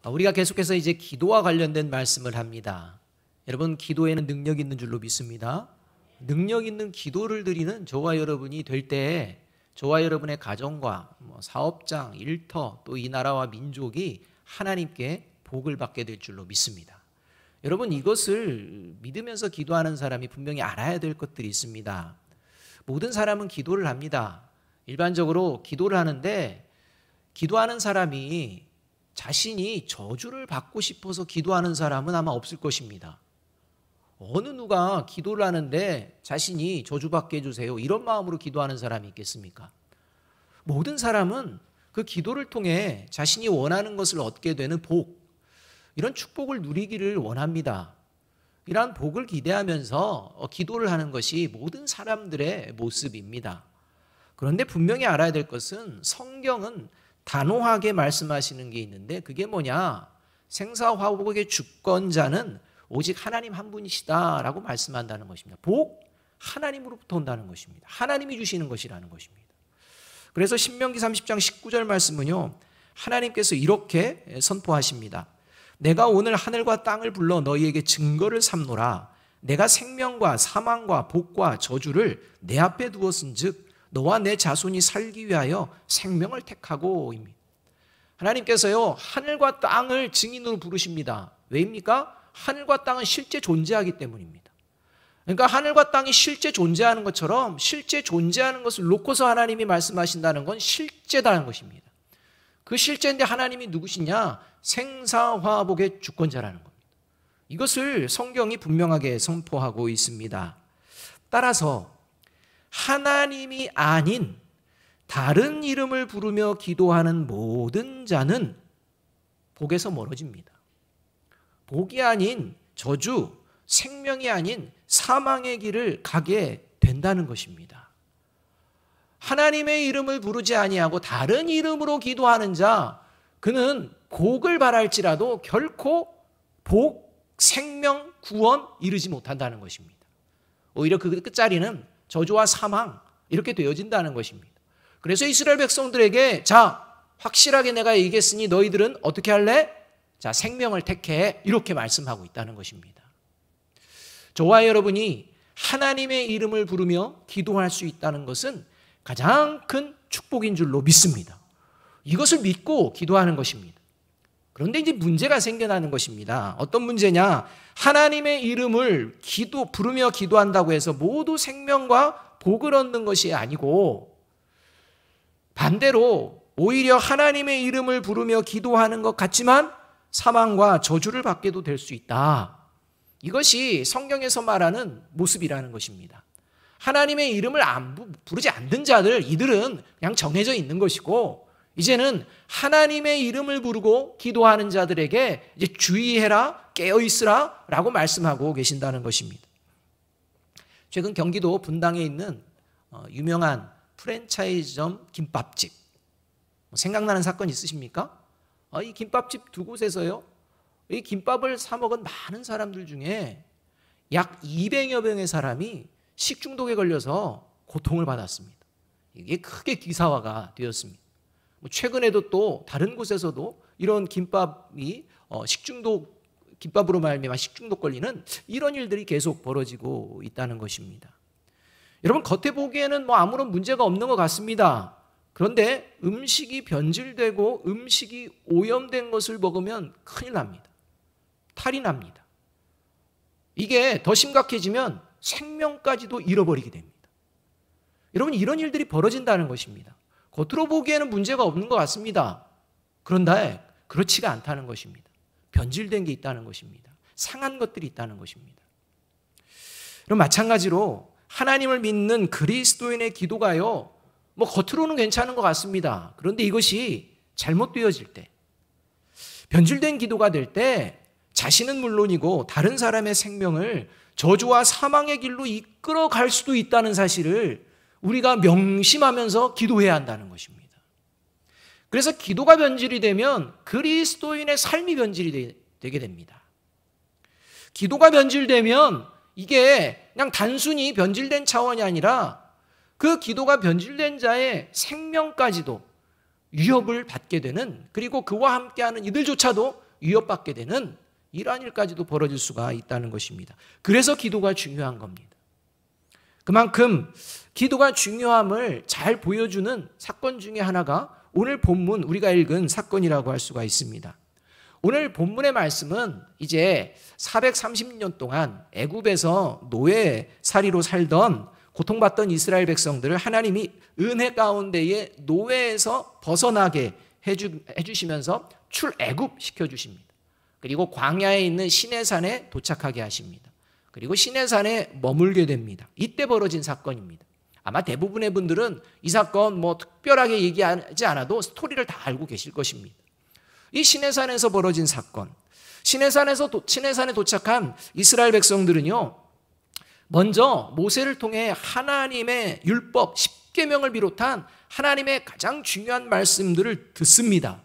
우리가 계속해서 이제 기도와 관련된 말씀을 합니다. 여러분, 기도에는 능력 있는 줄로 믿습니다. 능력 있는 기도를 드리는 저와 여러분이 될 때 저와 여러분의 가정과 사업장, 일터, 또 이 나라와 민족이 하나님께 복을 받게 될 줄로 믿습니다. 여러분, 이것을 믿으면서 기도하는 사람이 분명히 알아야 될 것들이 있습니다. 모든 사람은 기도를 합니다. 일반적으로 기도를 하는데 기도하는 사람이 자신이 저주를 받고 싶어서 기도하는 사람은 아마 없을 것입니다. 어느 누가 기도를 하는데 자신이 저주받게 해주세요 이런 마음으로 기도하는 사람이 있겠습니까? 모든 사람은 그 기도를 통해 자신이 원하는 것을 얻게 되는 복, 이런 축복을 누리기를 원합니다. 이러한 복을 기대하면서 기도를 하는 것이 모든 사람들의 모습입니다. 그런데 분명히 알아야 될 것은 성경은 단호하게 말씀하시는 게 있는데 그게 뭐냐? 생사화복의 주권자는 오직 하나님 한 분이시다라고 말씀한다는 것입니다. 복, 하나님으로부터 온다는 것입니다. 하나님이 주시는 것이라는 것입니다. 그래서 신명기 30장 19절 말씀은요, 하나님께서 이렇게 선포하십니다. 내가 오늘 하늘과 땅을 불러 너희에게 증거를 삼노라. 내가 생명과 사망과 복과 저주를 내 앞에 두었은즉 너와 내 자손이 살기 위하여 생명을 택하고입니다. 하나님께서요, 하늘과 땅을 증인으로 부르십니다. 왜입니까? 하늘과 땅은 실제 존재하기 때문입니다. 그러니까 하늘과 땅이 실제 존재하는 것처럼 실제 존재하는 것을 놓고서 하나님이 말씀하신다는 건 실제다는 것입니다. 그 실제인데 하나님이 누구시냐? 생사화복의 주권자라는 겁니다. 이것을 성경이 분명하게 선포하고 있습니다. 따라서 하나님이 아닌 다른 이름을 부르며 기도하는 모든 자는 복에서 멀어집니다. 복이 아닌 저주, 생명이 아닌 사망의 길을 가게 된다는 것입니다. 하나님의 이름을 부르지 아니하고 다른 이름으로 기도하는 자, 그는 복을 바랄지라도 결코 복, 생명, 구원 이루지 못한다는 것입니다. 오히려 그 끝자리는 저주와 사망 이렇게 되어진다는 것입니다. 그래서 이스라엘 백성들에게 자, 확실하게 내가 얘기했으니 너희들은 어떻게 할래? 자, 생명을 택해 이렇게 말씀하고 있다는 것입니다. 저와 여러분이 하나님의 이름을 부르며 기도할 수 있다는 것은 가장 큰 축복인 줄로 믿습니다. 이것을 믿고 기도하는 것입니다. 그런데 이제 문제가 생겨나는 것입니다. 어떤 문제냐? 하나님의 이름을 부르며 기도한다고 해서 모두 생명과 복을 얻는 것이 아니고 반대로 오히려 하나님의 이름을 부르며 기도하는 것 같지만 사망과 저주를 받게도 될 수 있다. 이것이 성경에서 말하는 모습이라는 것입니다. 하나님의 이름을 부르지 않는 자들, 이들은 그냥 정해져 있는 것이고 이제는 하나님의 이름을 부르고 기도하는 자들에게 이제 주의해라, 깨어있으라 라고 말씀하고 계신다는 것입니다. 최근 경기도 분당에 있는 유명한 프랜차이즈점 김밥집, 생각나는 사건 있으십니까? 이 김밥집 두 곳에서요, 이 김밥을 사 먹은 많은 사람들 중에 약 200여 명의 사람이 식중독에 걸려서 고통을 받았습니다. 이게 크게 기사화가 되었습니다. 최근에도 또 다른 곳에서도 이런 김밥이 김밥으로 말미암아 식중독 걸리는 이런 일들이 계속 벌어지고 있다는 것입니다. 여러분, 겉에 보기에는 아무런 문제가 없는 것 같습니다. 그런데 음식이 변질되고 음식이 오염된 것을 먹으면 큰일 납니다. 탈이 납니다. 이게 더 심각해지면 생명까지도 잃어버리게 됩니다. 여러분, 이런 일들이 벌어진다는 것입니다. 겉으로 보기에는 문제가 없는 것 같습니다. 그런데 그렇지가 않다는 것입니다. 변질된 게 있다는 것입니다. 상한 것들이 있다는 것입니다. 그럼 마찬가지로 하나님을 믿는 그리스도인의 기도가요, 겉으로는 괜찮은 것 같습니다. 그런데 이것이 잘못되어질 때, 변질된 기도가 될 때 자신은 물론이고 다른 사람의 생명을 저주와 사망의 길로 이끌어 갈 수도 있다는 사실을 우리가 명심하면서 기도해야 한다는 것입니다. 그래서 기도가 변질이 되면 그리스도인의 삶이 변질이 되게 됩니다. 기도가 변질되면 이게 그냥 단순히 변질된 차원이 아니라 그 기도가 변질된 자의 생명까지도 위협을 받게 되는, 그리고 그와 함께하는 이들조차도 위협받게 되는 이러한 일까지도 벌어질 수가 있다는 것입니다. 그래서 기도가 중요한 겁니다. 그만큼 기도가 중요함을 잘 보여주는 사건 중에 하나가 오늘 본문 우리가 읽은 사건이라고 할 수가 있습니다. 오늘 본문의 말씀은 이제 430년 동안 애굽에서 노예살이로 살던 고통받던 이스라엘 백성들을 하나님이 은혜 가운데에 노예에서 벗어나게 해주시면서 출애굽 시켜주십니다. 그리고 광야에 있는 시내산에 도착하게 하십니다. 그리고 시내산에 머물게 됩니다. 이때 벌어진 사건입니다. 아마 대부분의 분들은 이 사건 특별하게 얘기하지 않아도 스토리를 다 알고 계실 것입니다. 이 시내산에서 벌어진 사건, 시내산에 도착한 이스라엘 백성들은요, 먼저 모세를 통해 하나님의 율법 10계명을 비롯한 하나님의 가장 중요한 말씀들을 듣습니다.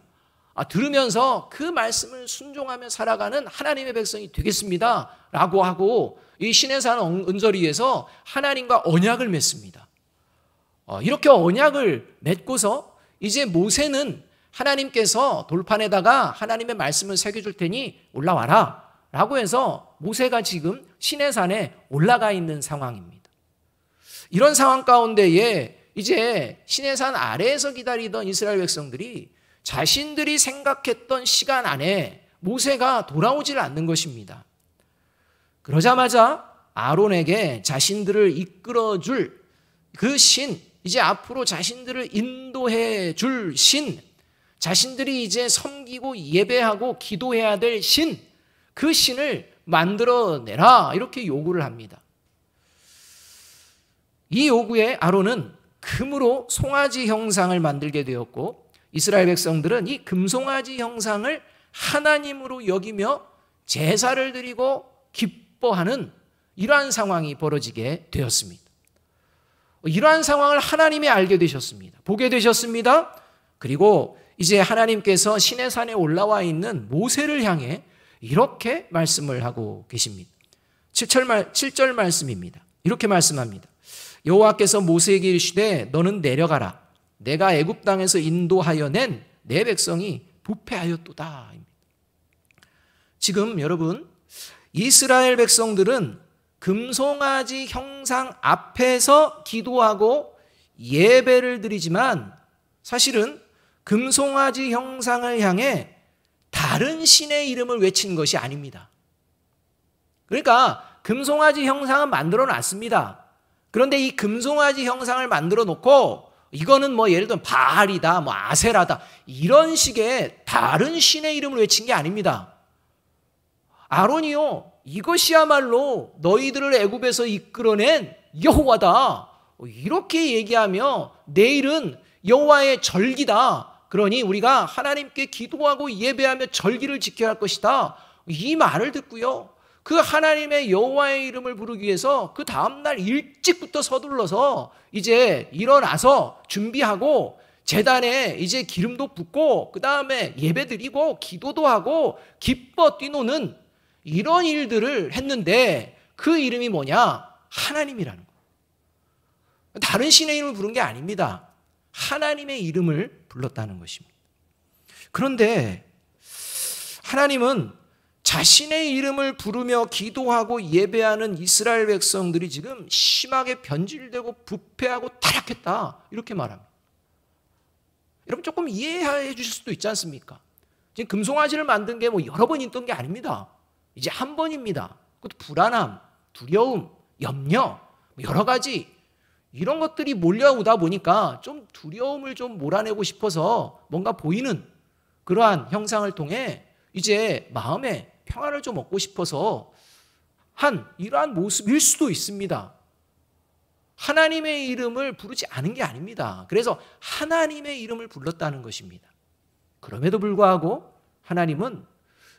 들으면서 그 말씀을 순종하며 살아가는 하나님의 백성이 되겠습니다 라고 하고 이 시내산 언저리에서 하나님과 언약을 맺습니다. 이렇게 언약을 맺고서 이제 모세는 하나님께서 돌판에다가 하나님의 말씀을 새겨줄 테니 올라와라 라고 해서 모세가 지금 시내산에 올라가 있는 상황입니다. 이런 상황 가운데에 이제 시내산 아래에서 기다리던 이스라엘 백성들이 자신들이 생각했던 시간 안에 모세가 돌아오질 않는 것입니다. 그러자마자 아론에게 자신들을 이끌어줄 그 신, 이제 앞으로 자신들을 인도해 줄 신, 자신들이 이제 섬기고 예배하고 기도해야 될 신, 그 신을 만들어내라 이렇게 요구를 합니다. 이 요구에 아론은 금으로 송아지 형상을 만들게 되었고 이스라엘 백성들은 이 금송아지 형상을 하나님으로 여기며 제사를 드리고 기뻐하는 이러한 상황이 벌어지게 되었습니다. 이러한 상황을 하나님이 알게 되셨습니다. 보게 되셨습니다. 그리고 이제 하나님께서 시내산에 올라와 있는 모세를 향해 이렇게 말씀을 하고 계십니다. 7절 말씀입니다. 이렇게 말씀합니다. 여호와께서 모세에게 이르시되 너는 내려가라. 내가 애굽 땅에서 인도하여 낸 내 백성이 부패하였도다. 지금 여러분 이스라엘 백성들은 금송아지 형상 앞에서 기도하고 예배를 드리지만 사실은 금송아지 형상을 향해 다른 신의 이름을 외친 것이 아닙니다. 그러니까 금송아지 형상은 만들어 놨습니다. 그런데 이 금송아지 형상을 만들어 놓고 이거는 예를 들면 바알이다, 아세라다 이런 식의 다른 신의 이름을 외친 게 아닙니다. 아론이요, 이것이야말로 너희들을 애굽에서 이끌어낸 여호와다 이렇게 얘기하며 내일은 여호와의 절기다. 그러니 우리가 하나님께 기도하고 예배하며 절기를 지켜야 할 것이다. 이 말을 듣고요, 그 하나님의 여호와의 이름을 부르기 위해서 그 다음날 일찍부터 서둘러서 이제 일어나서 준비하고 제단에 이제 기름도 붓고 그 다음에 예배 드리고 기도도 하고 기뻐 뛰노는 이런 일들을 했는데 그 이름이 뭐냐? 하나님이라는 거예요. 다른 신의 이름을 부른 게 아닙니다. 하나님의 이름을 불렀다는 것입니다. 그런데 하나님은 자신의 이름을 부르며 기도하고 예배하는 이스라엘 백성들이 지금 심하게 변질되고 부패하고 타락했다 이렇게 말합니다. 여러분 조금 이해해 주실 수도 있지 않습니까? 지금 금송아지를 만든 게 여러 번 있던 게 아닙니다. 이제 한 번입니다. 그것도 불안함, 두려움, 염려 여러 가지 이런 것들이 몰려오다 보니까 좀 두려움을 좀 몰아내고 싶어서 뭔가 보이는 그러한 형상을 통해 이제 마음에 평안을 좀 얻고 싶어서 한 이러한 모습일 수도 있습니다. 하나님의 이름을 부르지 않은 게 아닙니다. 그래서 하나님의 이름을 불렀다는 것입니다. 그럼에도 불구하고 하나님은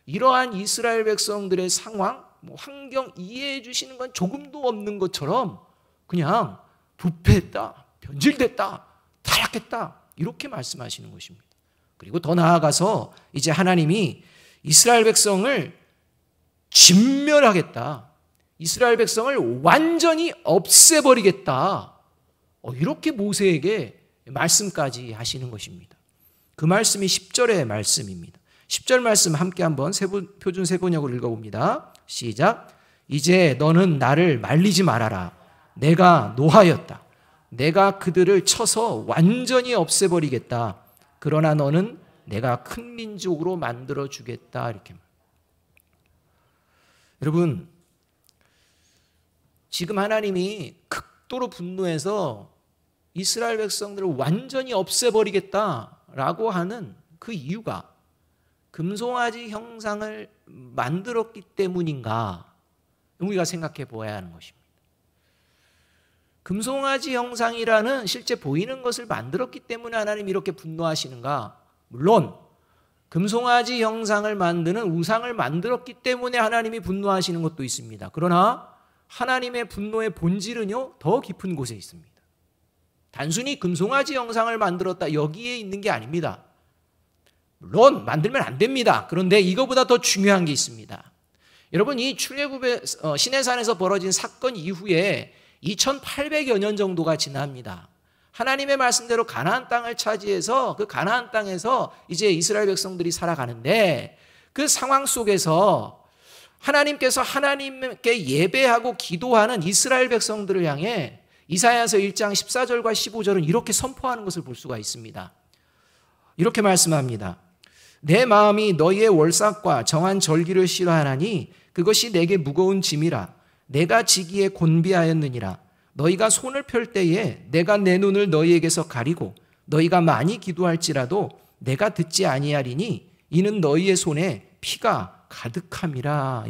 이러한 이스라엘 백성들의 상황, 환경 이해해 주시는 건 조금도 없는 것처럼 그냥 부패했다, 변질됐다, 타락했다 이렇게 말씀하시는 것입니다. 그리고 더 나아가서 이제 하나님이 이스라엘 백성을 진멸하겠다, 이스라엘 백성을 완전히 없애버리겠다 이렇게 모세에게 말씀까지 하시는 것입니다. 그 말씀이 10절의 말씀입니다. 10절 말씀 함께 한번 표준 세번역으로 읽어봅니다. 시작. 이제 너는 나를 말리지 말아라. 내가 노하였다. 내가 그들을 쳐서 완전히 없애버리겠다. 그러나 너는 내가 큰 민족으로 만들어주겠다. 이렇게. 여러분, 지금 하나님이 극도로 분노해서 이스라엘 백성들을 완전히 없애버리겠다라고 하는 그 이유가 금송아지 형상을 만들었기 때문인가? 우리가 생각해 보아야 하는 것입니다. 금송아지 형상이라는 실제 보이는 것을 만들었기 때문에 하나님이 이렇게 분노하시는가? 물론 금송아지 형상을 만드는 우상을 만들었기 때문에 하나님이 분노하시는 것도 있습니다. 그러나 하나님의 분노의 본질은요, 더 깊은 곳에 있습니다. 단순히 금송아지 형상을 만들었다 여기에 있는 게 아닙니다. 물론 만들면 안 됩니다. 그런데 이거보다 더 중요한 게 있습니다. 여러분, 이 출애굽의 시내산에서 벌어진 사건 이후에 2800여 년 정도가 지납니다. 하나님의 말씀대로 가나안 땅을 차지해서 그 가나안 땅에서 이제 이스라엘 백성들이 살아가는데, 그 상황 속에서 하나님께서 하나님께 예배하고 기도하는 이스라엘 백성들을 향해 이사야서 1장 14절과 15절은 이렇게 선포하는 것을 볼 수가 있습니다. 이렇게 말씀합니다. 내 마음이 너희의 월삭과 정한 절기를 싫어하나니 그것이 내게 무거운 짐이라. 내가 지기에 곤비하였느니라. 너희가 손을 펼 때에 내가 내 눈을 너희에게서 가리고 너희가 많이 기도할지라도 내가 듣지 아니하리니 이는 너희의 손에 피가 가득함이라.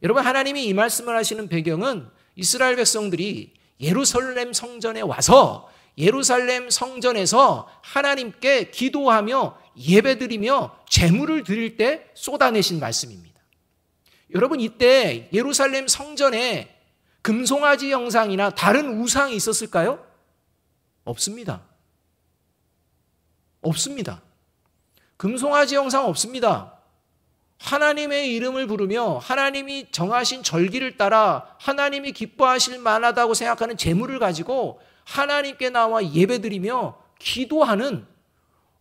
여러분, 하나님이 이 말씀을 하시는 배경은 이스라엘 백성들이 예루살렘 성전에 와서 예루살렘 성전에서 하나님께 기도하며 예배드리며 제물을 드릴 때 쏟아내신 말씀입니다. 여러분, 이때 예루살렘 성전에 금송아지 형상이나 다른 우상이 있었을까요? 없습니다. 없습니다. 금송아지 형상 없습니다. 하나님의 이름을 부르며 하나님이 정하신 절기를 따라 하나님이 기뻐하실 만하다고 생각하는 제물을 가지고 하나님께 나와 예배드리며 기도하는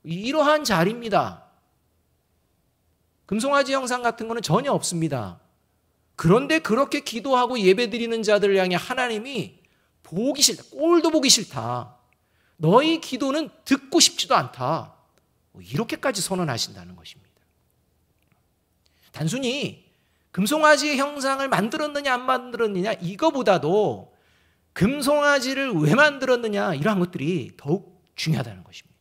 이러한 자리입니다. 금송아지 형상 같은 거는 전혀 없습니다. 그런데 그렇게 기도하고 예배드리는 자들을 향해 하나님이 보기 싫다. 꼴도 보기 싫다. 너희 기도는 듣고 싶지도 않다. 이렇게까지 선언하신다는 것입니다. 단순히 금송아지의 형상을 만들었느냐 안 만들었느냐 이거보다도 금송아지를 왜 만들었느냐 이러한 것들이 더욱 중요하다는 것입니다.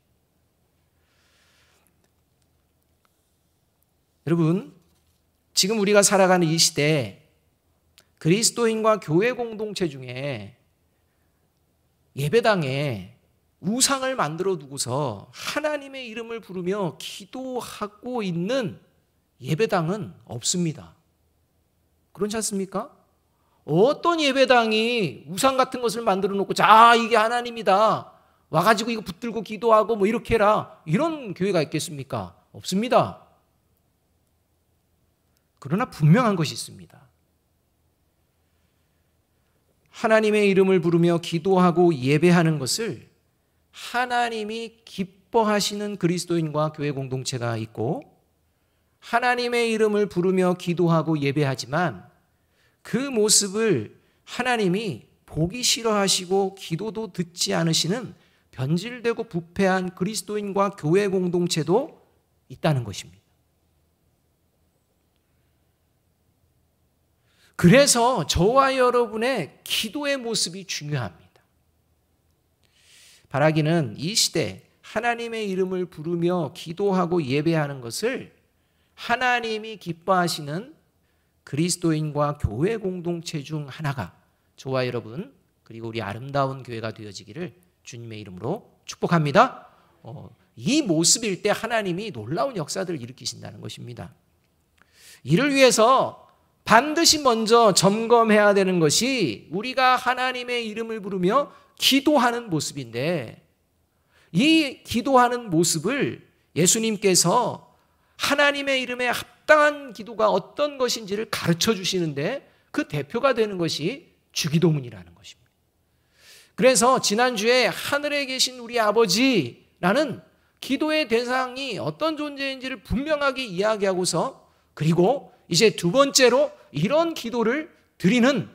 여러분, 지금 우리가 살아가는 이 시대에 그리스도인과 교회 공동체 중에 예배당에 우상을 만들어 두고서 하나님의 이름을 부르며 기도하고 있는 예배당은 없습니다. 그렇지 않습니까? 어떤 예배당이 우상 같은 것을 만들어 놓고 자, 이게 하나님이다. 와가지고 이거 붙들고 기도하고 뭐 이렇게 해라. 이런 교회가 있겠습니까? 없습니다. 그러나 분명한 것이 있습니다. 하나님의 이름을 부르며 기도하고 예배하는 것을 하나님이 기뻐하시는 그리스도인과 교회 공동체가 있고, 하나님의 이름을 부르며 기도하고 예배하지만 그 모습을 하나님이 보기 싫어하시고 기도도 듣지 않으시는 변질되고 부패한 그리스도인과 교회 공동체도 있다는 것입니다. 그래서 저와 여러분의 기도의 모습이 중요합니다. 바라기는 이 시대 하나님의 이름을 부르며 기도하고 예배하는 것을 하나님이 기뻐하시는 그리스도인과 교회 공동체 중 하나가 저와 여러분 그리고 우리 아름다운 교회가 되어지기를 주님의 이름으로 축복합니다. 이 모습일 때 하나님이 놀라운 역사들을 일으키신다는 것입니다. 이를 위해서 반드시 먼저 점검해야 되는 것이 우리가 하나님의 이름을 부르며 기도하는 모습인데, 이 기도하는 모습을 예수님께서 하나님의 이름에 합당한 기도가 어떤 것인지를 가르쳐 주시는데 그 대표가 되는 것이 주기도문이라는 것입니다. 그래서 지난주에 하늘에 계신 우리 아버지라는 기도의 대상이 어떤 존재인지를 분명하게 이야기하고서, 그리고 이제 두 번째로 이런 기도를 드리는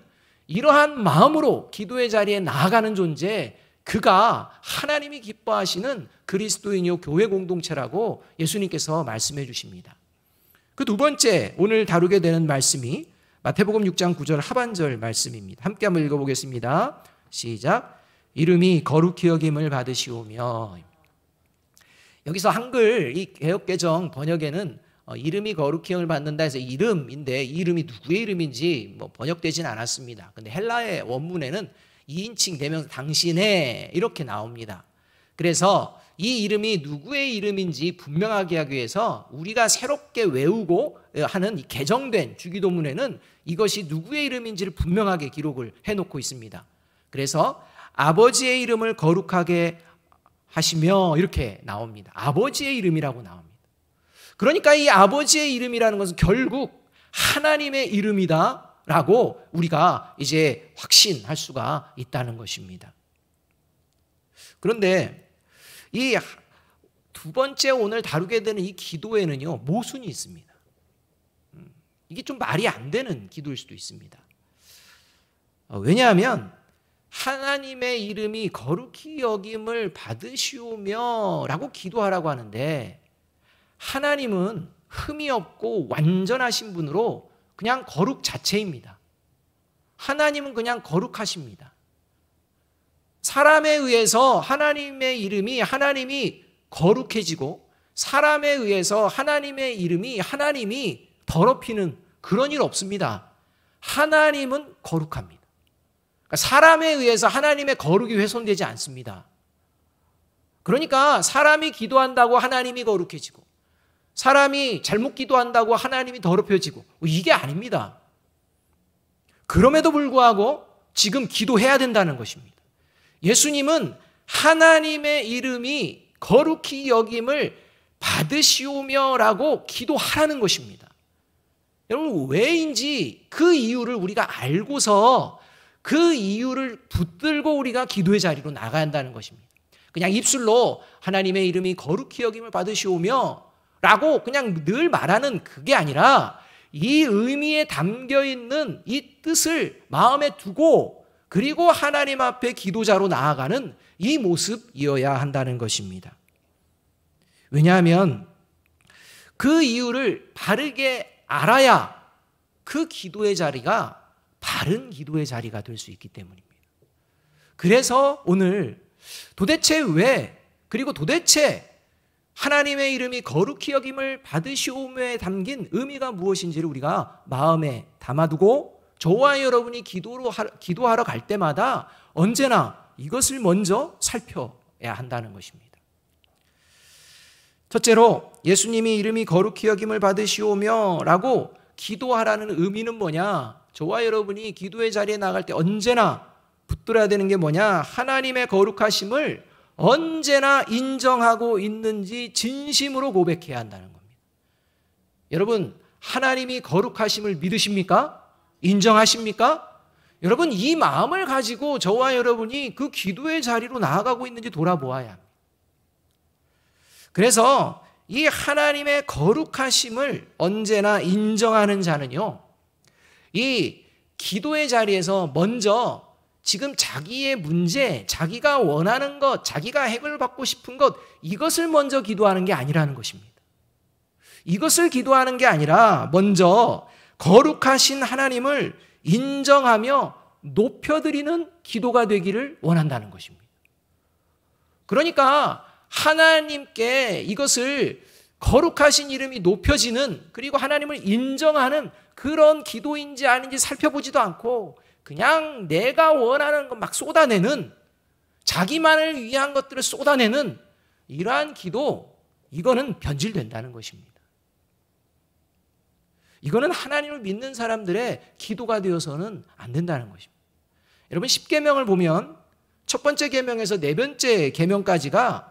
이러한 마음으로 기도의 자리에 나아가는 존재, 그가 하나님이 기뻐하시는 그리스도인이요 교회 공동체라고 예수님께서 말씀해 주십니다. 그 두 번째 오늘 다루게 되는 말씀이 마태복음 6장 9절 하반절 말씀입니다. 함께 한번 읽어보겠습니다. 시작. 이름이 거룩히 여김을 받으시오며. 여기서 한글 이 개역개정 번역에는 이름이 거룩히 여김을 받는다 해서 이름인데, 이 이름이 누구의 이름인지 번역되진 않았습니다. 근데 헬라의 원문에는 2인칭 대명사 당신의 이렇게 나옵니다. 그래서 이 이름이 누구의 이름인지 분명하게 하기 위해서 우리가 새롭게 외우고 하는 이 개정된 주기도문에는 이것이 누구의 이름인지를 분명하게 기록을 해놓고 있습니다. 그래서 아버지의 이름을 거룩하게 하시며 이렇게 나옵니다. 아버지의 이름이라고 나옵니다. 그러니까 이 아버지의 이름이라는 것은 결국 하나님의 이름이다라고 우리가 이제 확신할 수가 있다는 것입니다. 그런데 이 두 번째 오늘 다루게 되는 이 기도에는요, 모순이 있습니다. 이게 좀 말이 안 되는 기도일 수도 있습니다. 왜냐하면 하나님의 이름이 거룩히 여김을 받으시오며 라고 기도하라고 하는데, 하나님은 흠이 없고 완전하신 분으로 그냥 거룩 자체입니다. 하나님은 그냥 거룩하십니다. 사람에 의해서 하나님의 이름이 하나님이 거룩해지고, 사람에 의해서 하나님의 이름이 하나님이 더럽히는 그런 일 없습니다. 하나님은 거룩합니다. 그러니까 사람에 의해서 하나님의 거룩이 훼손되지 않습니다. 그러니까 사람이 기도한다고 하나님이 거룩해지고, 사람이 잘못 기도한다고 하나님이 더럽혀지고, 이게 아닙니다. 그럼에도 불구하고 지금 기도해야 된다는 것입니다. 예수님은 하나님의 이름이 거룩히 여김을 받으시오며라고 기도하라는 것입니다. 여러분, 왜인지 그 이유를 우리가 알고서 그 이유를 붙들고 우리가 기도의 자리로 나가야 한다는 것입니다. 그냥 입술로 하나님의 이름이 거룩히 여김을 받으시오며 라고 그냥 늘 말하는 그게 아니라, 이 의미에 담겨있는 이 뜻을 마음에 두고 그리고 하나님 앞에 기도자로 나아가는 이 모습이어야 한다는 것입니다. 왜냐하면 그 이유를 바르게 알아야 그 기도의 자리가 바른 기도의 자리가 될 수 있기 때문입니다. 그래서 오늘 도대체 왜, 그리고 도대체 하나님의 이름이 거룩히 여김을 받으시오며에 담긴 의미가 무엇인지를 우리가 마음에 담아두고 저와 여러분이 기도하러 갈 때마다 언제나 이것을 먼저 살펴야 한다는 것입니다. 첫째로 예수님이 이름이 거룩히 여김을 받으시오며 라고 기도하라는 의미는 뭐냐? 저와 여러분이 기도의 자리에 나갈 때 언제나 붙들어야 되는 게 뭐냐? 하나님의 거룩하심을 언제나 인정하고 있는지 진심으로 고백해야 한다는 겁니다. 여러분, 하나님이 거룩하심을 믿으십니까? 인정하십니까? 여러분, 이 마음을 가지고 저와 여러분이 그 기도의 자리로 나아가고 있는지 돌아보아야 합니다. 그래서 이 하나님의 거룩하심을 언제나 인정하는 자는요, 이 기도의 자리에서 먼저 지금 자기의 문제, 자기가 원하는 것, 자기가 해결받고 싶은 것, 이것을 먼저 기도하는 게 아니라는 것입니다. 이것을 기도하는 게 아니라 먼저 거룩하신 하나님을 인정하며 높여드리는 기도가 되기를 원한다는 것입니다. 그러니까 하나님께 이것을 거룩하신 이름이 높여지는, 그리고 하나님을 인정하는 그런 기도인지 아닌지 살펴보지도 않고 그냥 내가 원하는 것 막 쏟아내는, 자기만을 위한 것들을 쏟아내는 이러한 기도, 이거는 변질된다는 것입니다. 이거는 하나님을 믿는 사람들의 기도가 되어서는 안 된다는 것입니다. 여러분, 10계명을 보면 첫 번째 계명에서 네 번째 계명까지가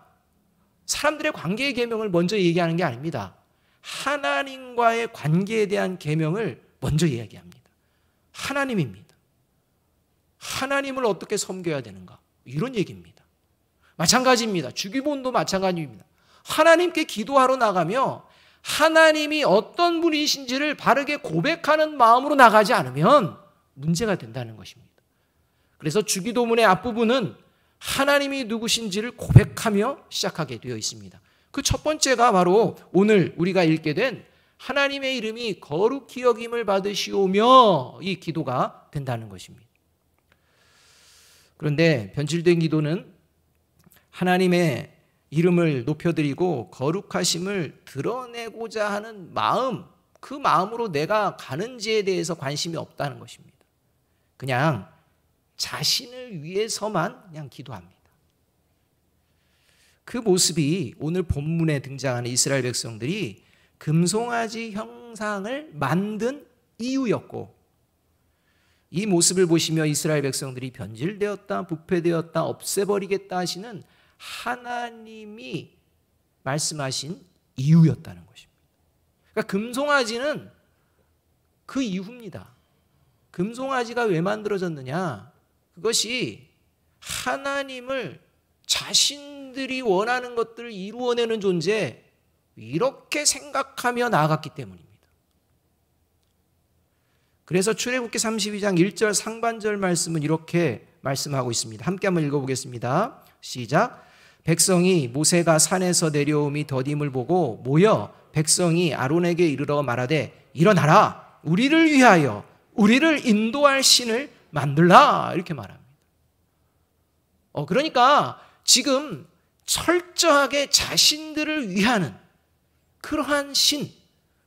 사람들의 관계의 계명을 먼저 얘기하는 게 아닙니다. 하나님과의 관계에 대한 계명을 먼저 이야기합니다. 하나님입니다. 하나님을 어떻게 섬겨야 되는가, 이런 얘기입니다. 마찬가지입니다. 주기본도 마찬가지입니다. 하나님께 기도하러 나가며 하나님이 어떤 분이신지를 바르게 고백하는 마음으로 나가지 않으면 문제가 된다는 것입니다. 그래서 주기도문의 앞부분은 하나님이 누구신지를 고백하며 시작하게 되어 있습니다. 그 첫 번째가 바로 오늘 우리가 읽게 된 하나님의 이름이 거룩히 여김을 받으시오며 이 기도가 된다는 것입니다. 그런데 변질된 기도는 하나님의 이름을 높여드리고 거룩하심을 드러내고자 하는 마음, 그 마음으로 내가 가는지에 대해서 관심이 없다는 것입니다. 그냥 자신을 위해서만 그냥 기도합니다. 그 모습이 오늘 본문에 등장하는 이스라엘 백성들이 금송아지 형상을 만든 이유였고, 이 모습을 보시며 이스라엘 백성들이 변질되었다, 부패되었다, 없애버리겠다 하시는 하나님이 말씀하신 이유였다는 것입니다. 그러니까 금송아지는 그 이유입니다. 금송아지가 왜 만들어졌느냐? 그것이 하나님을 자신들이 원하는 것들을 이루어내는 존재, 이렇게 생각하며 나아갔기 때문입니다. 그래서 출애굽기 32장 1절 상반절 말씀은 이렇게 말씀하고 있습니다. 함께 한번 읽어보겠습니다. 시작. 백성이 모세가 산에서 내려옴이 더딤을 보고 모여 백성이 아론에게 이르러 말하되 일어나라, 우리를 위하여 우리를 인도할 신을 만들라, 이렇게 말합니다. 그러니까 지금 철저하게 자신들을 위하는 그러한 신,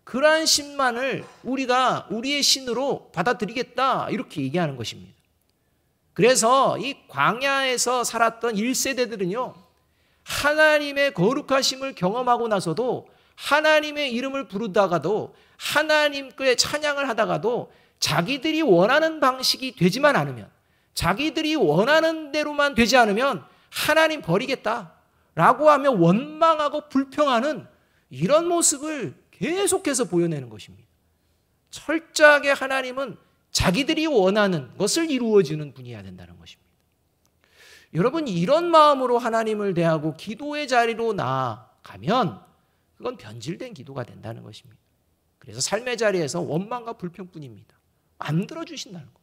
그러한 신만을 우리가 우리의 신으로 받아들이겠다, 이렇게 얘기하는 것입니다. 그래서 이 광야에서 살았던 1세대들은요 하나님의 거룩하심을 경험하고 나서도 하나님의 이름을 부르다가도 하나님께 찬양을 하다가도 자기들이 원하는 방식이 되지만 않으면, 자기들이 원하는 대로만 되지 않으면 하나님 버리겠다라고 하며 원망하고 불평하는 이런 모습을 계속해서 보여내는 것입니다. 철저하게 하나님은 자기들이 원하는 것을 이루어주는 분이어야 된다는 것입니다. 여러분, 이런 마음으로 하나님을 대하고 기도의 자리로 나아가면 그건 변질된 기도가 된다는 것입니다. 그래서 삶의 자리에서 원망과 불평뿐입니다. 안 들어주신다는 것.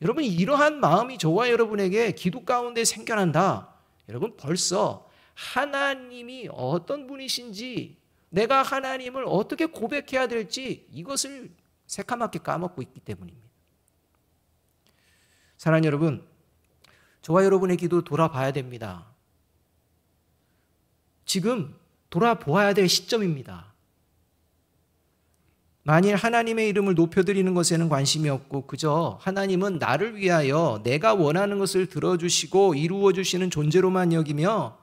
여러분, 이러한 마음이 저와 여러분에게 기도 가운데 생겨난다. 여러분, 벌써 하나님이 어떤 분이신지, 내가 하나님을 어떻게 고백해야 될지 이것을 새카맣게 까먹고 있기 때문입니다. 사랑하는 여러분, 저와 여러분의 기도 돌아봐야 됩니다. 지금 돌아보아야 될 시점입니다. 만일 하나님의 이름을 높여드리는 것에는 관심이 없고 그저 하나님은 나를 위하여 내가 원하는 것을 들어주시고 이루어주시는 존재로만 여기며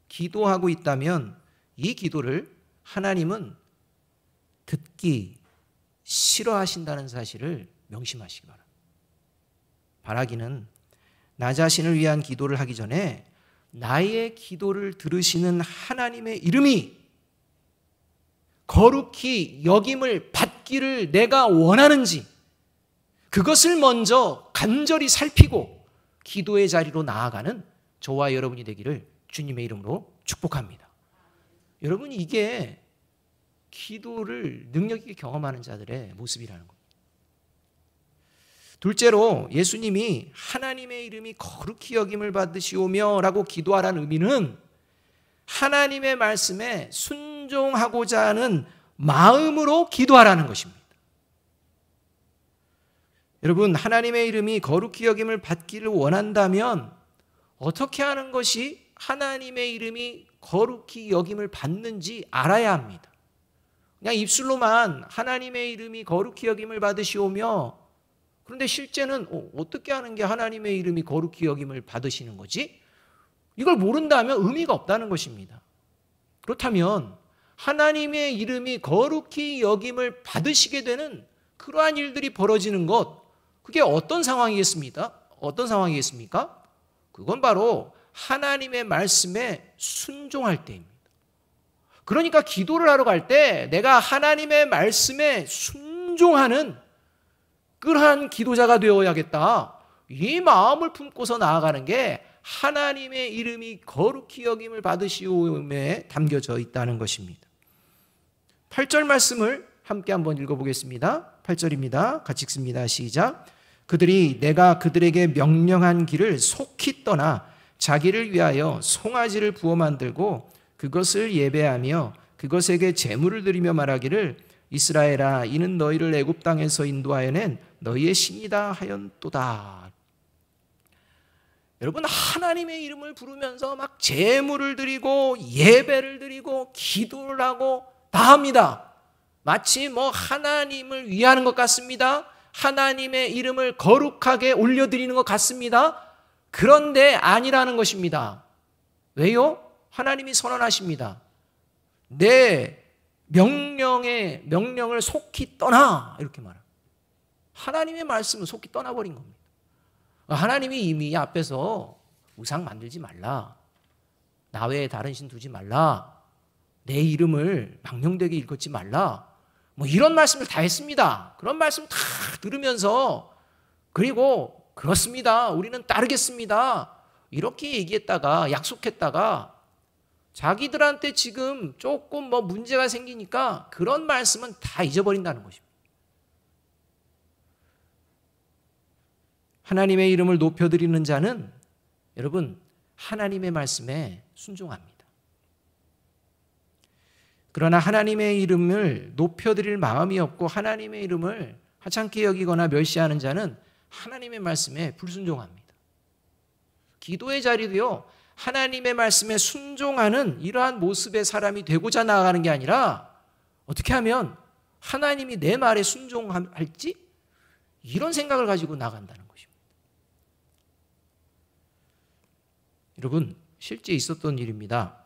기도하고 있다면 이 기도를 하나님은 듣기 싫어하신다는 사실을 명심하시기 바랍니다. 바라기는 나 자신을 위한 기도를 하기 전에 나의 기도를 들으시는 하나님의 이름이 거룩히 여김을 받기를 내가 원하는지, 그것을 먼저 간절히 살피고 기도의 자리로 나아가는 저와 여러분이 되기를 주님의 이름으로 축복합니다. 여러분, 이게 기도를 능력 있게 경험하는 자들의 모습이라는 겁니다. 둘째로, 예수님이 하나님의 이름이 거룩히 여김을 받으시오며 라고 기도하라는 의미는 하나님의 말씀에 순종하고자 하는 마음으로 기도하라는 것입니다. 여러분, 하나님의 이름이 거룩히 여김을 받기를 원한다면 어떻게 하는 것이 하나님의 이름이 거룩히 여김을 받는지 알아야 합니다. 그냥 입술로만 하나님의 이름이 거룩히 여김을 받으시오며, 그런데 실제는 어떻게 하는 게 하나님의 이름이 거룩히 여김을 받으시는 거지? 이걸 모른다면 의미가 없다는 것입니다. 그렇다면 하나님의 이름이 거룩히 여김을 받으시게 되는 그러한 일들이 벌어지는 것, 그게 어떤 상황이겠습니까? 어떤 상황이겠습니까? 그건 바로 하나님의 말씀에 순종할 때입니다. 그러니까 기도를 하러 갈 때 내가 하나님의 말씀에 순종하는 그러한 기도자가 되어야겠다, 이 마음을 품고서 나아가는 게 하나님의 이름이 거룩히 여김을 받으시오에 담겨져 있다는 것입니다. 8절 말씀을 함께 한번 읽어보겠습니다. 8절입니다. 같이 읽습니다. 시작. 그들이 내가 그들에게 명령한 길을 속히 떠나 자기를 위하여 송아지를 부어 만들고 그것을 예배하며 그것에게 제물을 드리며 말하기를 이스라엘아 이는 너희를 애굽 땅에서 인도하여 낸 너희의 신이다 하였도다. 여러분, 하나님의 이름을 부르면서 막 제물을 드리고 예배를 드리고 기도를 하고 다 합니다. 마치 뭐 하나님을 위하는 것 같습니다. 하나님의 이름을 거룩하게 올려드리는 것 같습니다. 그런데 아니라는 것입니다. 왜요? 하나님이 선언하십니다. 내 명령을 속히 떠나, 이렇게 말합니다. 하나님의 말씀은 속히 떠나버린 겁니다. 하나님이 이미 앞에서 우상 만들지 말라, 나 외에 다른 신 두지 말라, 내 이름을 망령되게 일컫지 말라, 뭐 이런 말씀을 다 했습니다. 그런 말씀 다 들으면서 그리고 그렇습니다, 우리는 따르겠습니다, 이렇게 얘기했다가 약속했다가 자기들한테 지금 조금 뭐 문제가 생기니까 그런 말씀은 다 잊어버린다는 것입니다. 하나님의 이름을 높여드리는 자는 여러분 하나님의 말씀에 순종합니다. 그러나 하나님의 이름을 높여드릴 마음이 없고 하나님의 이름을 하찮게 여기거나 멸시하는 자는 하나님의 말씀에 불순종합니다. 기도의 자리도요, 하나님의 말씀에 순종하는 이러한 모습의 사람이 되고자 나아가는 게 아니라 어떻게 하면 하나님이 내 말에 순종할지 이런 생각을 가지고 나간다는 것입니다. 여러분, 실제 있었던 일입니다.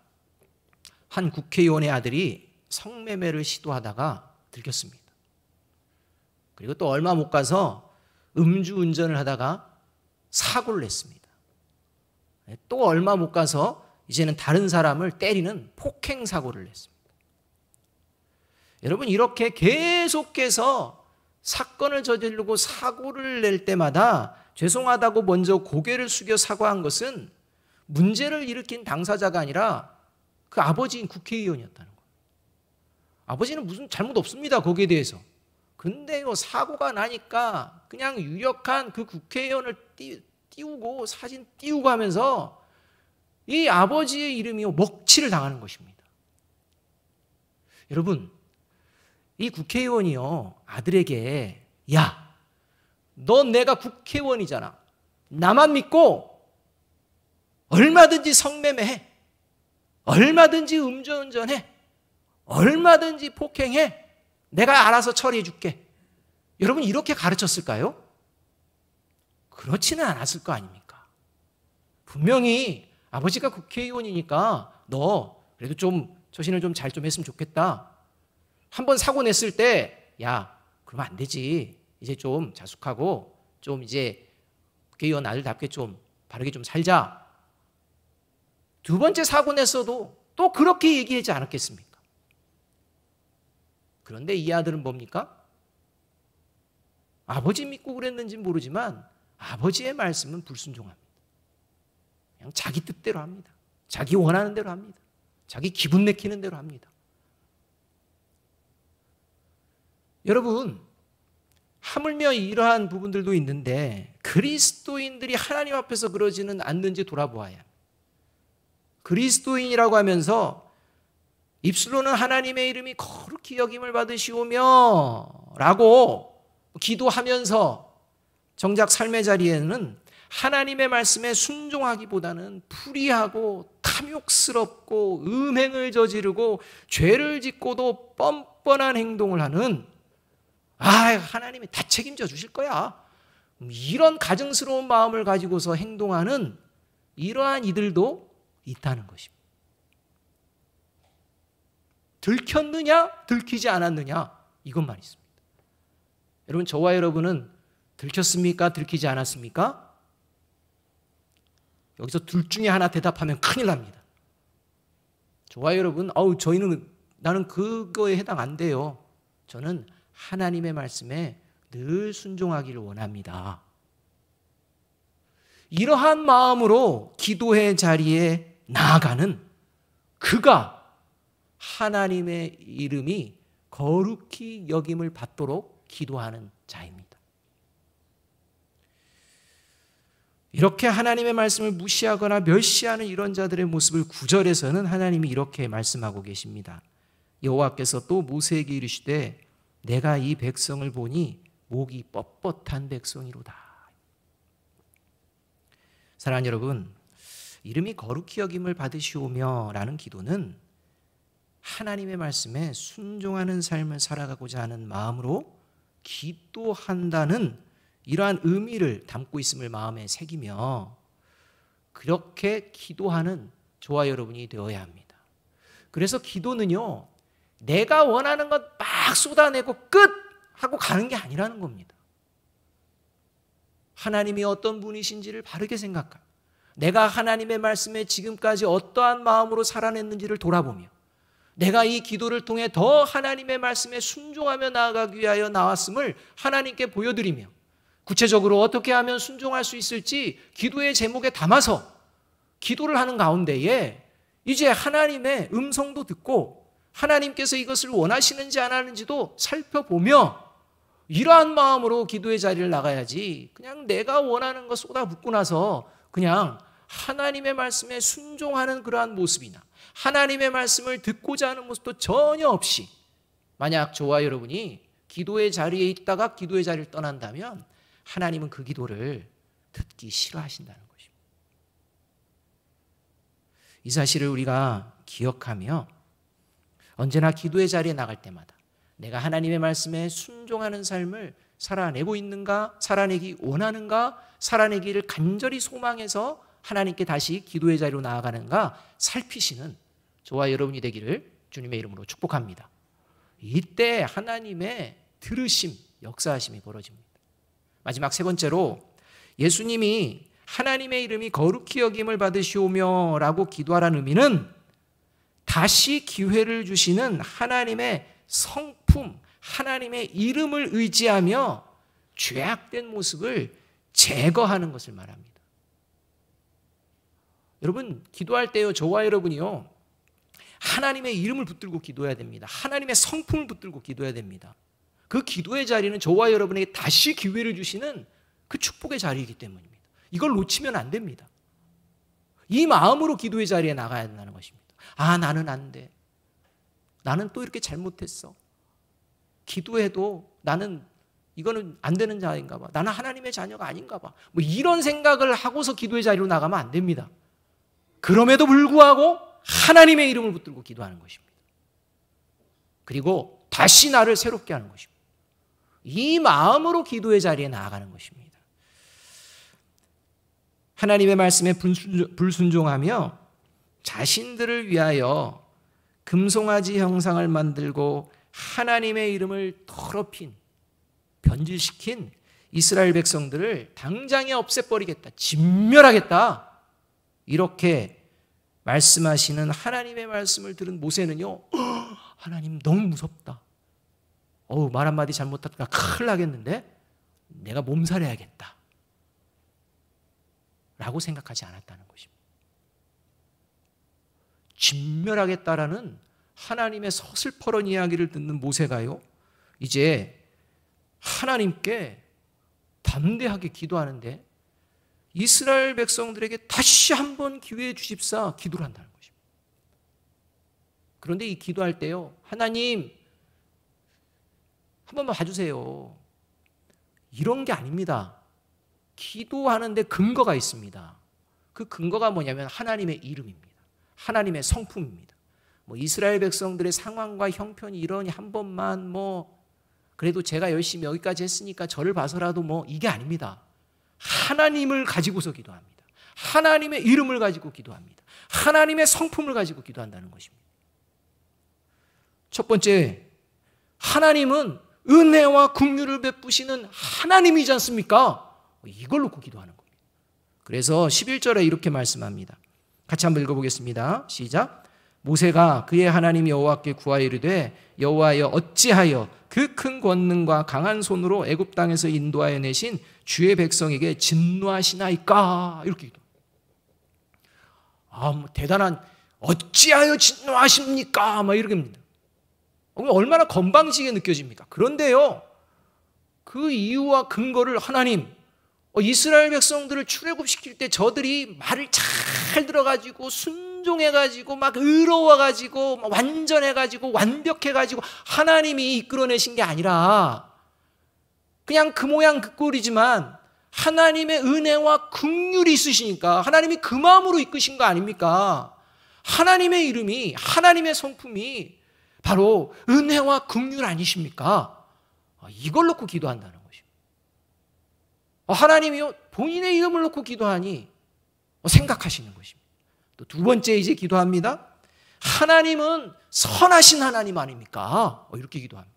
한 국회의원의 아들이 성매매를 시도하다가 들켰습니다. 그리고 또 얼마 못 가서 음주운전을 하다가 사고를 냈습니다. 또 얼마 못 가서 이제는 다른 사람을 때리는 폭행 사고를 냈습니다. 여러분, 이렇게 계속해서 사건을 저지르고 사고를 낼 때마다 죄송하다고 먼저 고개를 숙여 사과한 것은 문제를 일으킨 당사자가 아니라 그 아버지인 국회의원이었다는 거예요. 아버지는 무슨 잘못 없습니다, 거기에 대해서. 근데 사고가 나니까 그냥 유력한 그 국회의원을 띄우고 사진 띄우고 하면서 이 아버지의 이름이 먹칠을 당하는 것입니다. 여러분, 이 국회의원이요, 아들에게 야, 넌 내가 국회의원이잖아, 나만 믿고 얼마든지 성매매해, 얼마든지 음주운전해, 얼마든지 폭행해, 내가 알아서 처리해 줄게. 여러분, 이렇게 가르쳤을까요? 그렇지는 않았을 거 아닙니까? 분명히 아버지가 국회의원이니까 너 그래도 좀 처신을 좀 잘 좀 했으면 좋겠다. 한번 사고 냈을 때 야, 그러면 안 되지, 이제 좀 자숙하고 좀 이제 국회의원 아들답게 좀 바르게 좀 살자. 두 번째 사고 냈어도 또 그렇게 얘기하지 않았겠습니까? 그런데 이 아들은 뭡니까? 아버지 믿고 그랬는지는 모르지만 아버지의 말씀은 불순종합니다. 그냥 자기 뜻대로 합니다. 자기 원하는 대로 합니다. 자기 기분 내키는 대로 합니다. 여러분, 하물며 이러한 부분들도 있는데 그리스도인들이 하나님 앞에서 그러지는 않는지 돌아보아야 합니다. 그리스도인이라고 하면서 입술로는 하나님의 이름이 거룩히 여김을 받으시오며 라고 기도하면서 정작 삶의 자리에는 하나님의 말씀에 순종하기보다는 불의하고 탐욕스럽고 음행을 저지르고 죄를 짓고도 뻔뻔한 행동을 하는, 하나님이 다 책임져 주실 거야, 이런 가증스러운 마음을 가지고서 행동하는 이러한 이들도 있다는 것입니다. 들켰느냐 들키지 않았느냐, 이것만 있습니다. 여러분, 저와 여러분은 들켰습니까? 들키지 않았습니까? 여기서 둘 중에 하나 대답하면 큰일 납니다. 저와 여러분, 나는 그거에 해당 안 돼요. 저는 하나님의 말씀에 늘 순종하기를 원합니다. 이러한 마음으로 기도의 자리에 나아가는 그가 하나님의 이름이 거룩히 여김을 받도록 기도하는 자입니다. 이렇게 하나님의 말씀을 무시하거나 멸시하는 이런 자들의 모습을 9절에서는 하나님이 이렇게 말씀하고 계십니다. 여호와께서 또 모세에게 이르시되 내가 이 백성을 보니 목이 뻣뻣한 백성이로다. 사랑하는 여러분, 이름이 거룩히 여김을 받으시오며 라는 기도는 하나님의 말씀에 순종하는 삶을 살아가고자 하는 마음으로 기도한다는 이러한 의미를 담고 있음을 마음에 새기며 그렇게 기도하는 저와 여러분이 되어야 합니다. 그래서 기도는요, 내가 원하는 것 막 쏟아내고 끝! 하고 가는 게 아니라는 겁니다. 하나님이 어떤 분이신지를 바르게 생각하고 내가 하나님의 말씀에 지금까지 어떠한 마음으로 살아냈는지를 돌아보며 내가 이 기도를 통해 더 하나님의 말씀에 순종하며 나아가기 위하여 나왔음을 하나님께 보여드리며 구체적으로 어떻게 하면 순종할 수 있을지 기도의 제목에 담아서 기도를 하는 가운데에 이제 하나님의 음성도 듣고 하나님께서 이것을 원하시는지 안 하는지도 살펴보며 이러한 마음으로 기도의 자리를 나가야지 그냥 내가 원하는 거 쏟아붓고 나서 그냥 하나님의 말씀에 순종하는 그러한 모습이나 하나님의 말씀을 듣고자 하는 모습도 전혀 없이 만약 저와 여러분이 기도의 자리에 있다가 기도의 자리를 떠난다면 하나님은 그 기도를 듣기 싫어하신다는 것입니다. 이 사실을 우리가 기억하며 언제나 기도의 자리에 나갈 때마다 내가 하나님의 말씀에 순종하는 삶을 살아내고 있는가, 살아내기 원하는가, 살아내기를 간절히 소망해서 하나님께 다시 기도의 자리로 나아가는가 살피시는 저와 여러분이 되기를 주님의 이름으로 축복합니다. 이때 하나님의 들으심, 역사하심이 벌어집니다. 마지막 세 번째로 예수님이 하나님의 이름이 거룩히 여김을 받으시오며 라고 기도하라는 의미는 다시 기회를 주시는 하나님의 성품, 하나님의 이름을 의지하며 죄악된 모습을 제거하는 것을 말합니다. 여러분, 기도할 때요, 저와 여러분이요, 하나님의 이름을 붙들고 기도해야 됩니다. 하나님의 성품을 붙들고 기도해야 됩니다. 그 기도의 자리는 저와 여러분에게 다시 기회를 주시는 그 축복의 자리이기 때문입니다. 이걸 놓치면 안 됩니다. 이 마음으로 기도의 자리에 나가야 된다는 것입니다. 아, 나는 안 돼. 나는 또 이렇게 잘못했어. 기도해도 나는 이거는 안 되는 자인가 봐. 나는 하나님의 자녀가 아닌가 봐. 뭐 이런 생각을 하고서 기도의 자리로 나가면 안 됩니다. 그럼에도 불구하고 하나님의 이름을 붙들고 기도하는 것입니다. 그리고 다시 나를 새롭게 하는 것입니다. 이 마음으로 기도의 자리에 나아가는 것입니다. 하나님의 말씀에 불순종하며 자신들을 위하여 금송아지 형상을 만들고 하나님의 이름을 더럽힌, 변질시킨 이스라엘 백성들을 당장에 없애버리겠다, 진멸하겠다, 이렇게 말씀하시는 하나님의 말씀을 들은 모세는요, 하나님 너무 무섭다. 말 한마디 잘못하다가 큰일 나겠는데 내가 몸살해야겠다 라고 생각하지 않았다는 것입니다. 진멸하겠다라는 하나님의 서슬퍼런 이야기를 듣는 모세가요, 이제 하나님께 담대하게 기도하는데 이스라엘 백성들에게 다시 한번 기회 주십사 기도를 한다는 것입니다. 그런데 이 기도할 때요, 하나님 한 번만 봐주세요, 이런 게 아닙니다. 기도하는데 근거가 있습니다. 그 근거가 뭐냐면 하나님의 이름입니다. 하나님의 성품입니다. 이스라엘 백성들의 상황과 형편이 이러니 한 번만 그래도 제가 열심히 여기까지 했으니까 저를 봐서라도 이게 아닙니다. 하나님을 가지고서 기도합니다. 하나님의 이름을 가지고 기도합니다. 하나님의 성품을 가지고 기도한다는 것입니다. 첫 번째, 하나님은 은혜와 긍휼을 베푸시는 하나님이지 않습니까? 이걸 놓고 기도하는 겁니다. 그래서 11절에 이렇게 말씀합니다. 같이 한번 읽어보겠습니다. 시작. 모세가 그의 하나님 여호와께 구하여 이르되 여호와여 어찌하여 그 큰 권능과 강한 손으로 애굽 땅에서 인도하여 내신 주의 백성에게 진노하시나이까? 이렇게 기도. 뭐 대단한 어찌하여 진노하십니까? 막 이렇게 합니다. 얼마나 건방지게 느껴집니까? 그런데요, 그 이유와 근거를 하나님, 이스라엘 백성들을 출애굽시킬 때 저들이 말을 잘 들어가지고 순종해가지고 막 의로워가지고 막 완전해가지고 완벽해가지고 하나님이 이끌어내신 게 아니라 그냥 그 모양 그 꼴이지만 하나님의 은혜와 긍휼이 있으시니까 하나님이 그 마음으로 이끄신 거 아닙니까? 하나님의 이름이, 하나님의 성품이 바로 은혜와 긍휼 아니십니까? 이걸 놓고 기도한다는 것입니다. 하나님이요, 본인의 이름을 놓고 기도하니 생각하시는 것입니다. 또 두 번째 이제 기도합니다. 하나님은 선하신 하나님 아닙니까? 이렇게 기도합니다.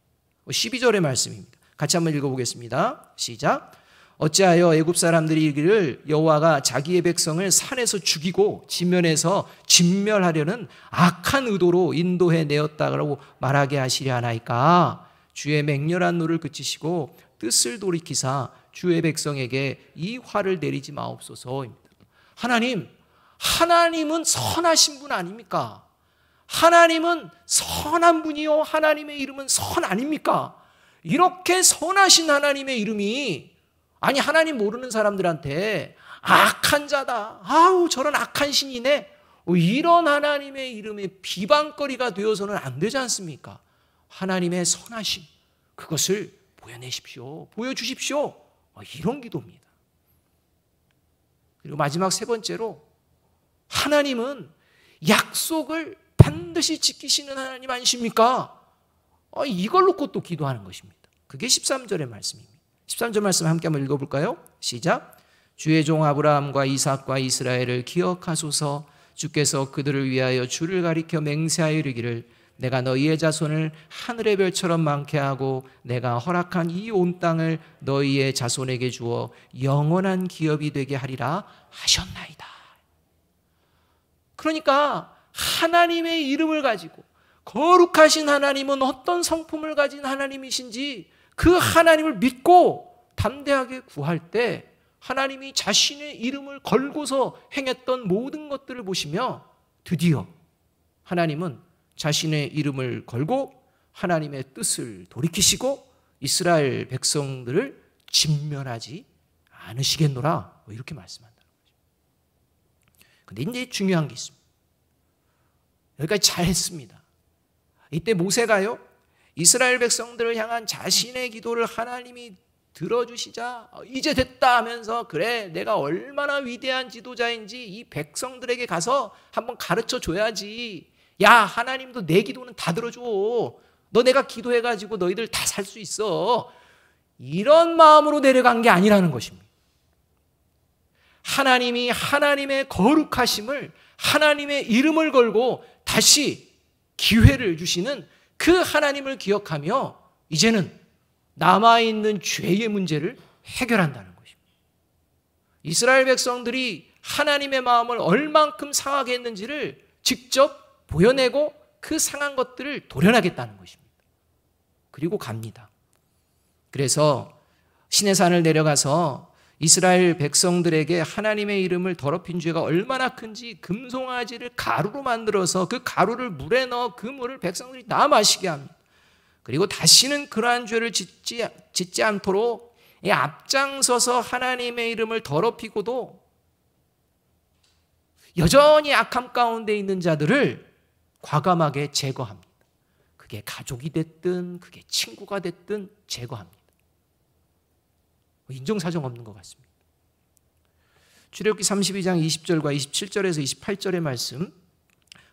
12절의 말씀입니다. 같이 한번 읽어보겠습니다. 시작. 어찌하여 애굽 사람들이 이르기를 여호와가 자기의 백성을 산에서 죽이고 지면에서 진멸하려는 악한 의도로 인도해 내었다고 말하게 하시려 하나이까? 주의 맹렬한 노를 그치시고 뜻을 돌이키사 주의 백성에게 이 화를 내리지 마옵소서입니다. 하나님은 선하신 분 아닙니까? 하나님은 선한 분이요, 하나님의 이름은 선 아닙니까? 이렇게 선하신 하나님의 이름이, 아니 하나님 모르는 사람들한테 악한 자다, 아우 저런 악한 신이네, 이런 하나님의 이름의 비방거리가 되어서는 안 되지 않습니까? 하나님의 선하심, 그것을 보여내십시오, 보여주십시오, 이런 기도입니다. 그리고 마지막 세 번째로, 하나님은 약속을 반드시 지키시는 하나님 아니십니까? 이걸 놓고 또 기도하는 것입니다. 그게 13절의 말씀입니다. 13절 말씀 함께 한번 읽어볼까요? 시작. 주의 종 아브라함과 이삭과 이스라엘을 기억하소서. 주께서 그들을 위하여 주를 가리켜 맹세하여 이르기를 내가 너희의 자손을 하늘의 별처럼 많게 하고 내가 허락한 이 온 땅을 너희의 자손에게 주어 영원한 기업이 되게 하리라 하셨나이다. 그러니까 하나님의 이름을 가지고 거룩하신 하나님은 어떤 성품을 가진 하나님이신지 그 하나님을 믿고 담대하게 구할 때 하나님이 자신의 이름을 걸고서 행했던 모든 것들을 보시며 드디어 하나님은 자신의 이름을 걸고 하나님의 뜻을 돌이키시고 이스라엘 백성들을 진멸하지 않으시겠노라, 이렇게 말씀한다는 거죠. 그런데 이제 중요한 게 있습니다. 여기까지 잘했습니다. 이때 모세가요, 이스라엘 백성들을 향한 자신의 기도를 하나님이 들어주시자 이제 됐다 하면서, 그래 내가 얼마나 위대한 지도자인지 이 백성들에게 가서 한번 가르쳐 줘야지. 야, 하나님도 내 기도는 다 들어줘. 너 내가 기도해가지고 너희들 다 살 수 있어. 이런 마음으로 내려간 게 아니라는 것입니다. 하나님이 하나님의 거룩하심을, 하나님의 이름을 걸고 다시 기회를 주시는 그 하나님을 기억하며 이제는 남아있는 죄의 문제를 해결한다는 것입니다. 이스라엘 백성들이 하나님의 마음을 얼만큼 상하게 했는지를 직접 보여내고 그 상한 것들을 도려내겠다는 것입니다. 그리고 갑니다. 그래서 시내산을 내려가서 이스라엘 백성들에게 하나님의 이름을 더럽힌 죄가 얼마나 큰지 금송아지를 가루로 만들어서 그 가루를 물에 넣어 그 물을 백성들이 다 마시게 합니다. 그리고 다시는 그러한 죄를 짓지 않도록 앞장서서 하나님의 이름을 더럽히고도 여전히 악함 가운데 있는 자들을 과감하게 제거합니다. 그게 가족이 됐든 그게 친구가 됐든 제거합니다. 인정사정 없는 것 같습니다. 출애굽기 32장 20절과 27절에서 28절의 말씀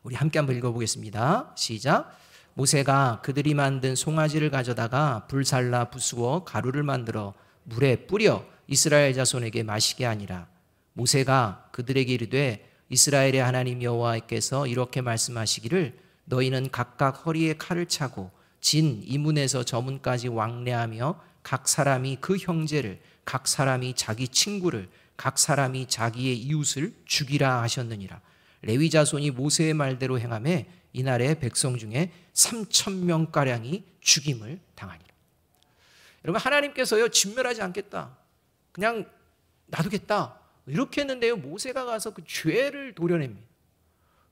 우리 함께 한번 읽어보겠습니다. 시작. 모세가 그들이 만든 송아지를 가져다가 불살라 부수어 가루를 만들어 물에 뿌려 이스라엘 자손에게 마시게 하니라. 모세가 그들에게 이르되 이스라엘의 하나님 여호와께서 이렇게 말씀하시기를 너희는 각각 허리에 칼을 차고 진 이 문에서 저 문까지 왕래하며 각 사람이 그 형제를, 각 사람이 자기 친구를, 각 사람이 자기의 이웃을 죽이라 하셨느니라. 레위 자손이 모세의 말대로 행하매 이날에 백성 중에 3,000명가량이 죽임을 당하니라. 여러분, 하나님께서요 진멸하지 않겠다, 그냥 놔두겠다 이렇게 했는데요, 모세가 가서 그 죄를 도려냅니다.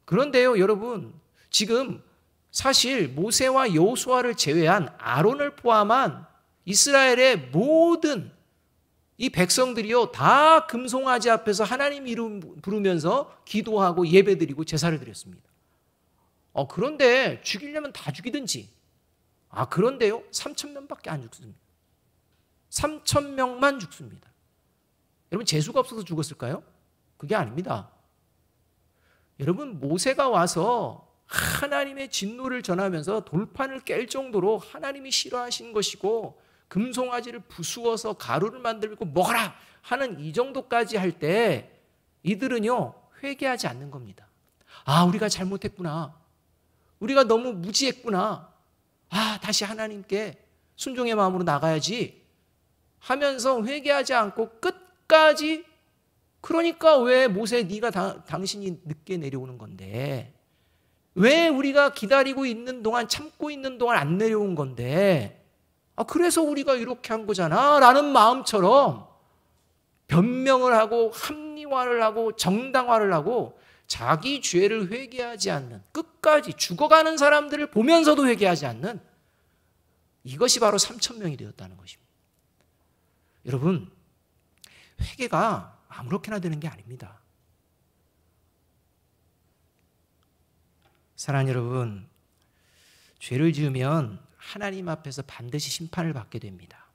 그런데요 여러분, 지금 사실 모세와 여호수아를 제외한 아론을 포함한 이스라엘의 모든 이 백성들이요 다 금송아지 앞에서 하나님 이름 부르면서 기도하고 예배드리고 제사를 드렸습니다. 그런데 죽이려면 다 죽이든지. 그런데요 3,000명밖에 안 죽습니다. 3,000명만 죽습니다. 여러분, 재수가 없어서 죽었을까요? 그게 아닙니다. 여러분, 모세가 와서 하나님의 진노를 전하면서 돌판을 깰 정도로 하나님이 싫어하신 것이고 금송아지를 부수어서 가루를 만들고 먹어라 하는 이 정도까지 할 때 이들은요 회개하지 않는 겁니다. 우리가 잘못했구나, 우리가 너무 무지했구나, 다시 하나님께 순종의 마음으로 나가야지 하면서 회개하지 않고 끝까지, 그러니까 왜 모세 네가 당신이 늦게 내려오는 건데, 왜 우리가 기다리고 있는 동안, 참고 있는 동안 안 내려온 건데, 그래서 우리가 이렇게 한 거잖아 라는 마음처럼 변명을 하고 합리화를 하고 정당화를 하고 자기 죄를 회개하지 않는, 끝까지 죽어가는 사람들을 보면서도 회개하지 않는, 이것이 바로 3,000명이 되었다는 것입니다. 여러분, 회개가 아무렇게나 되는 게 아닙니다. 사랑하는 여러분, 죄를 지으면 하나님 앞에서 반드시 심판을 받게 됩니다.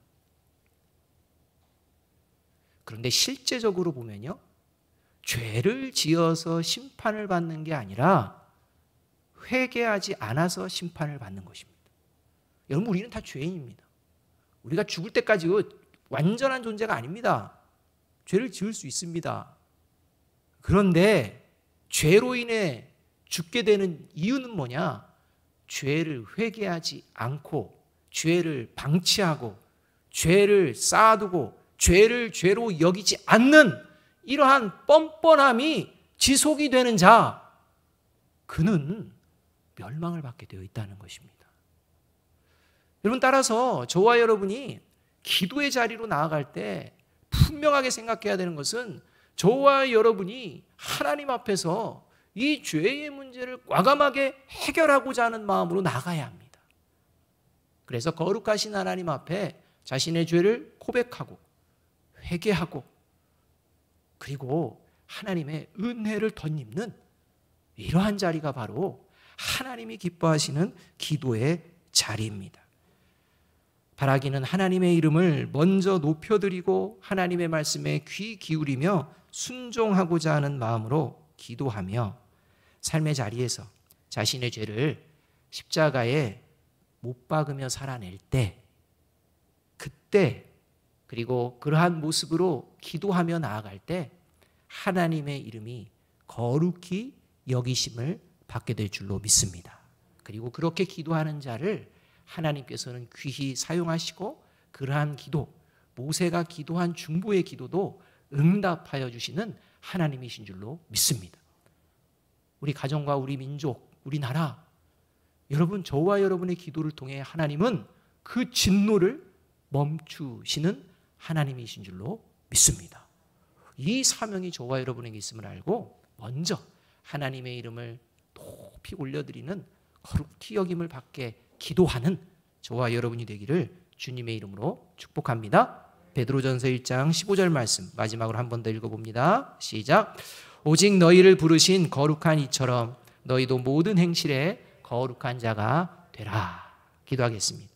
그런데 실제적으로 보면요, 죄를 지어서 심판을 받는 게 아니라 회개하지 않아서 심판을 받는 것입니다. 여러분, 우리는 다 죄인입니다. 우리가 죽을 때까지 완전한 존재가 아닙니다. 죄를 지을 수 있습니다. 그런데 죄로 인해 죽게 되는 이유는 뭐냐? 죄를 회개하지 않고 죄를 방치하고 죄를 쌓아두고 죄를 죄로 여기지 않는 이러한 뻔뻔함이 지속이 되는 자, 그는 멸망을 받게 되어 있다는 것입니다. 여러분, 따라서 저와 여러분이 기도의 자리로 나아갈 때 분명하게 생각해야 되는 것은 저와 여러분이 하나님 앞에서 이 죄의 문제를 과감하게 해결하고자 하는 마음으로 나가야 합니다. 그래서 거룩하신 하나님 앞에 자신의 죄를 고백하고 회개하고 그리고 하나님의 은혜를 덧입는 이러한 자리가 바로 하나님이 기뻐하시는 기도의 자리입니다. 바라기는 하나님의 이름을 먼저 높여드리고 하나님의 말씀에 귀 기울이며 순종하고자 하는 마음으로 기도하며 삶의 자리에서 자신의 죄를 십자가에 못 박으며 살아낼 때, 그때, 그리고 그러한 모습으로 기도하며 나아갈 때 하나님의 이름이 거룩히 여기심을 받게 될 줄로 믿습니다. 그리고 그렇게 기도하는 자를 하나님께서는 귀히 사용하시고 그러한 기도, 모세가 기도한 중보의 기도도 응답하여 주시는 하나님이신 줄로 믿습니다. 우리 가정과 우리 민족, 우리 나라, 여러분, 저와 여러분의 기도를 통해 하나님은 그 진노를 멈추시는 하나님이신 줄로 믿습니다. 이 사명이 저와 여러분에게 있음을 알고 먼저 하나님의 이름을 높이 올려드리는 거룩히 여김을 받게 기도하는 저와 여러분이 되기를 주님의 이름으로 축복합니다. 베드로전서 1장 15절 말씀 마지막으로 한 번 더 읽어봅니다. 시작. 오직 너희를 부르신 거룩한 이처럼 너희도 모든 행실에 거룩한 자가 되라. 기도하겠습니다.